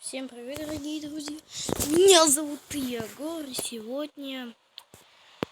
Всем привет, дорогие друзья! Меня зовут Егор, и сегодня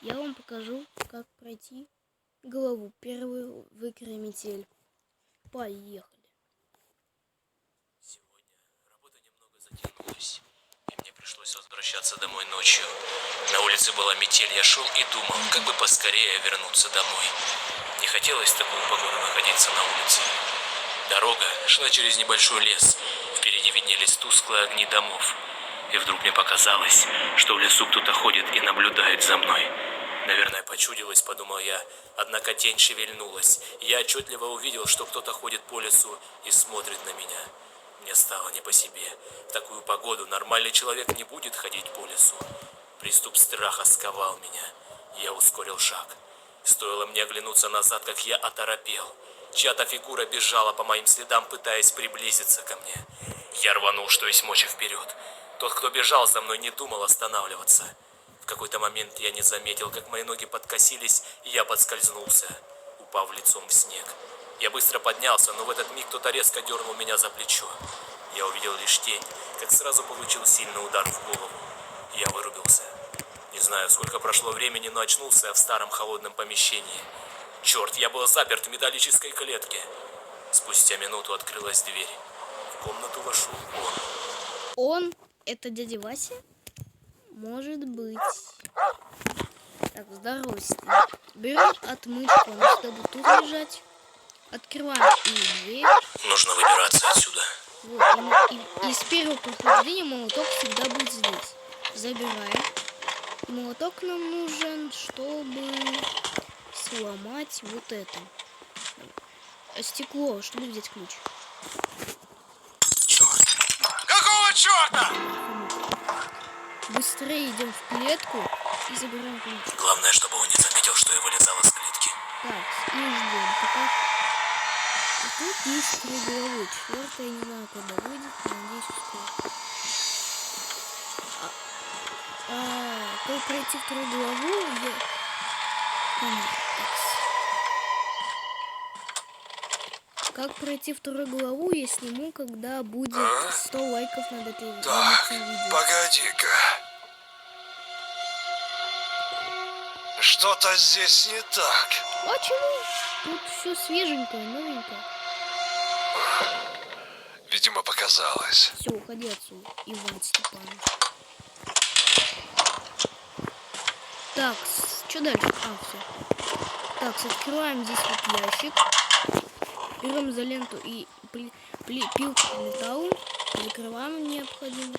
я вам покажу, как пройти главу первую в игре Метель. Поехали! Сегодня работа немного затянулась, и мне пришлось возвращаться домой ночью. На улице была метель, я шел и думал, как бы поскорее вернуться домой. Не хотелось в такую погоду находиться на улице. Дорога шла через небольшой лес. Впереди виднелись тусклые огни домов. И вдруг мне показалось, что в лесу кто-то ходит и наблюдает за мной. Наверное, почудилось, подумал я, однако тень шевельнулась. Я отчетливо увидел, что кто-то ходит по лесу и смотрит на меня. Мне стало не по себе. В такую погоду нормальный человек не будет ходить по лесу. Приступ страха сковал меня. Я ускорил шаг. Стоило мне оглянуться назад, как я оторопел. Чья-то фигура бежала по моим следам, пытаясь приблизиться ко мне. Я рванул, что есть мочи, вперед. Тот, кто бежал за мной, не думал останавливаться. В какой-то момент я не заметил, как мои ноги подкосились, и я подскользнулся, упав лицом в снег. Я быстро поднялся, но в этот миг кто-то резко дернул меня за плечо. Я увидел лишь тень, как сразу получил сильный удар в голову. Я вырубился. Не знаю, сколько прошло времени, но очнулся я в старом холодном помещении. Черт, я был заперт в металлической клетке. Спустя минуту открылась дверь. В комнату вошел он. Он? Это дядя Вася? Может быть. Так, здравствуйте. Берем отмычку, она всегда будет тут лежать. Открываем и дверь. Нужно выбираться отсюда. Вот, и с первого прохождения молоток всегда будет здесь. Забираем. И молоток нам нужен, чтобы сломать вот это. Стекло, чтобы взять ключ. Черт. Какого черта? Быстрее идем в клетку и забираем ключ. Главное, чтобы он не заметил, что я вылезал из клетки. Так, и ждем. Пока... И тут есть 3 головы. 4-я, не знаю, когда выйдет, но надеюсь, скоро. Как пройти 2-ю главу, Как пройти 2-ю главу, я сниму, когда будет 100 лайков над этим видео. Погоди-ка. Что-то здесь не так. А чего? Тут все свеженькое, новенькое. Видимо, показалось. Все, уходи отсюда, Иван Степанович. Так, что дальше? Все. Так, открываем здесь вот ящик. Берем изоленту и пилку по металлу. Закрываем необходимо.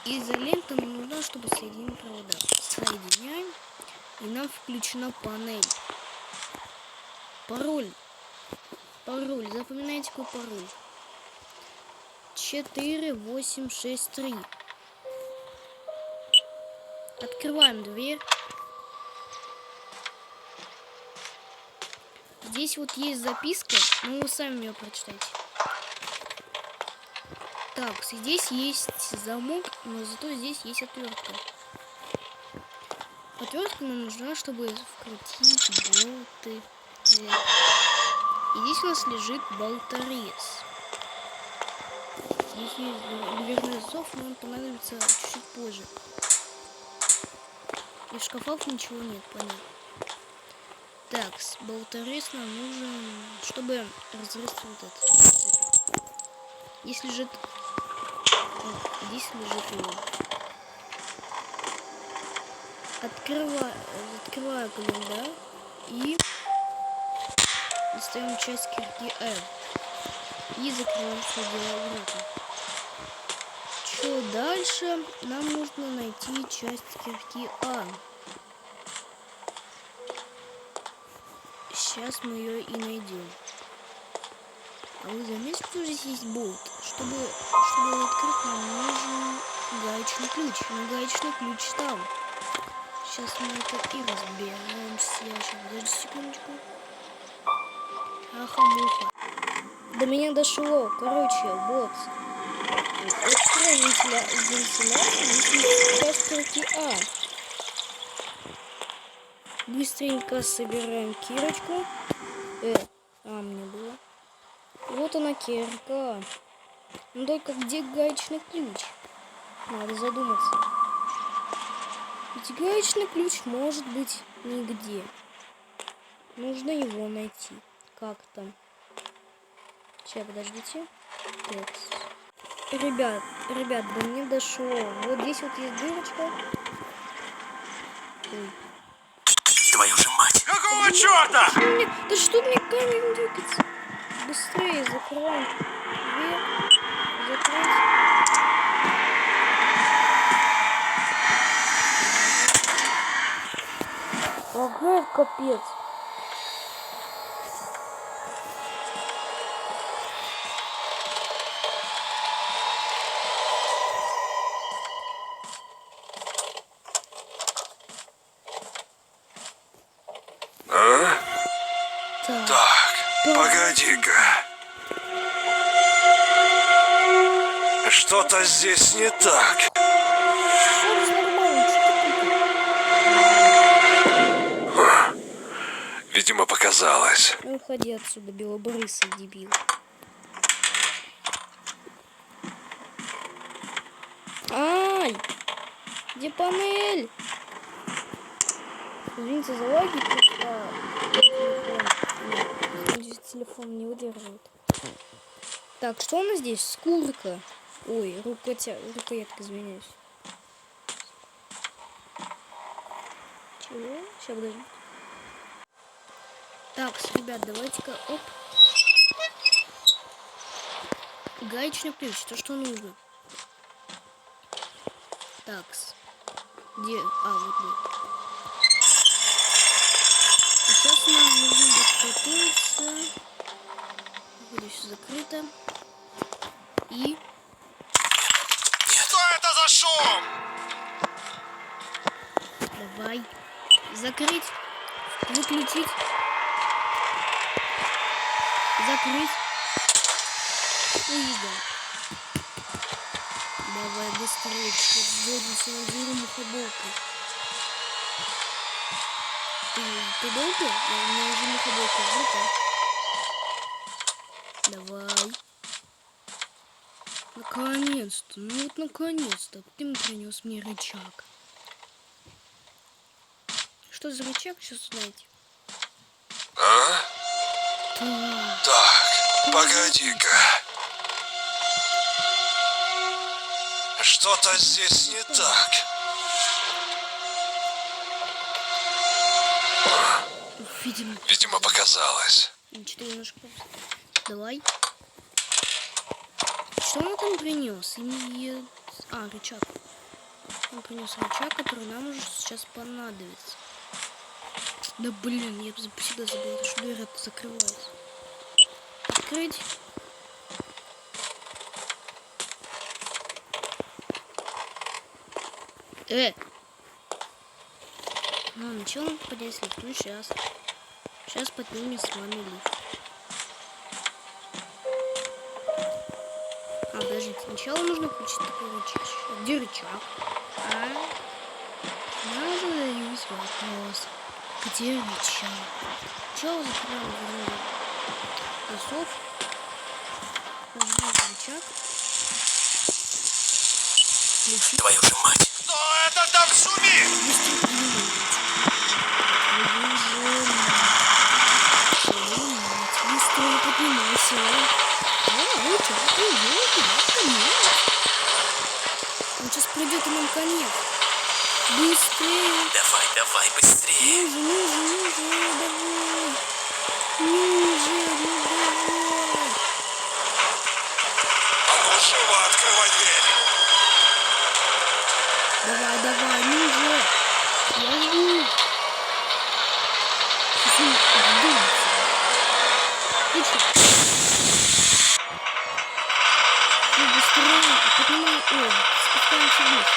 Изолента нам нужна, чтобы соединить провода. Соединяем. И нам включена панель. Пароль. Пароль. Запоминайте, какой пароль. 4863. Открываем дверь. Здесь вот есть записка, но вы сами ее прочитайте. Так, здесь есть замок, но зато здесь есть отвертка. Отвертка нам нужна, чтобы вкрутить болты. И здесь у нас лежит болторез. Здесь есть дверной засов, но он понадобится чуть-чуть позже. И в шкафах ничего нет, понятно. Так, болторез нам нужен, чтобы разрезать вот это. Здесь лежит его. Открываю календарь и достаем часть кирки F. И закрываем все дело в руку. Что дальше? Нам нужно найти часть кирки А. Сейчас мы ее и найдем. А вы заметили, что здесь есть болт? Чтобы его открыть, нам нужен гаечный ключ. Но гаечный ключ там. Сейчас мы это и разберемся. Сейчас, подожди секундочку. Аха-муха. До меня дошло. Короче, вот. Открой вентиляцию, часть кирки А. Быстренько собираем кирочку. Мне было. Вот она, кирка. Ну только где гаечный ключ? Надо задуматься. Ведь гаечный ключ может быть нигде. Нужно его найти. Как там? Сейчас, подождите. Так. Ребят, до меня дошло. Вот здесь вот есть дырочка. Ой. Твою же мать! Какого черта? Да что мне камень двигается? Быстрее закрываем дверь. Закрыть. Лагает капец. А? Так. Так, погоди-ка. Что-то здесь не так. Все нормально, что ты Видимо, показалось. Ну уходи отсюда, белобрысый дебил. Ай! Где панель? Извините за лаги, просто телефон не выдерживает. Так, что у нас здесь? Скурка. Ой, рукоятка, извиняюсь. Чего? Сейчас, подожди. Так, ребят, давайте-ка, оп. Гаечный ключ, то, что нужно. Такс. Где? А, вот тут. Сейчас нам нужно будет готовиться. Здесь все закрыто. И... Что это за шум? Давай. Закрыть. Выключить. Закрыть. И да. Давай быстрее. Вводимся на дверь мухоболкой. Ты долго? У меня уже мухоболка в руках. Давай. Наконец-то. Ну вот наконец-то. Ты принес мне рычаг. Что за рычаг? Сейчас узнаете. А? Так. Так, погоди-ка. Что-то здесь не так. Видимо, показалось. Что немножко. Давай. Что он там принес? Рычаг. Он принес рычаг, который нам уже сейчас понадобится. Да блин, я всегда забыла, что дверь это закрывается. Открыть. Ну, что он поднять лифт? Ну, сейчас. Сейчас поднимем с вами лифт. Подождите, сначала нужно включить такой рычаг. Где рычаг? Я задаюсь вопрос. Где рычаг? Чего закрываем дверь? Засов. Нажимаем рычаг. Включить. Твою же мать! Что это там шумит? Быстрее поднимайся. Он сейчас придет и нам конец. Быстрее. Давай, быстрее! Ниже, А ну, живо открывай дверь. давай, ниже. Я жду. Сейчас он вдумается. Ну, быстрее. Поднимаем. Спускаемся вниз.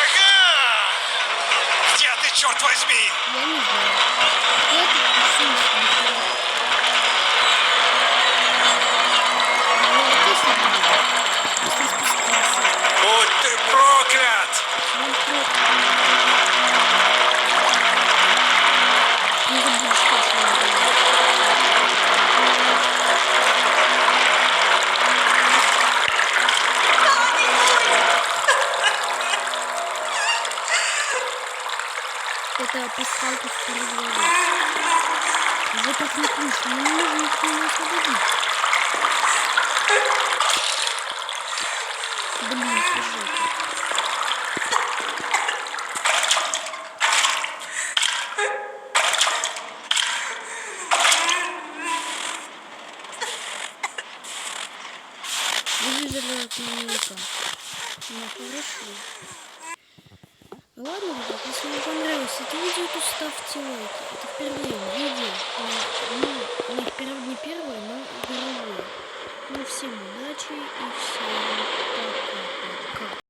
Ага! Где ты, черт возьми? Я не знаю. Я тут пишу себе. Если спускаться. Будь ты проклят! Он не забудешь, что палку вперед головы. Вот так не ключ, но не нужно никто не освободить. Блин, сюжет. Выжили от маньяка. Ну, хорошо. Ладно, ребят, если вам понравилось это видео, то ставьте лайки. Это впервые видео. Ну, не первое, но впервые. Ну, всем удачи и всем пока-пока.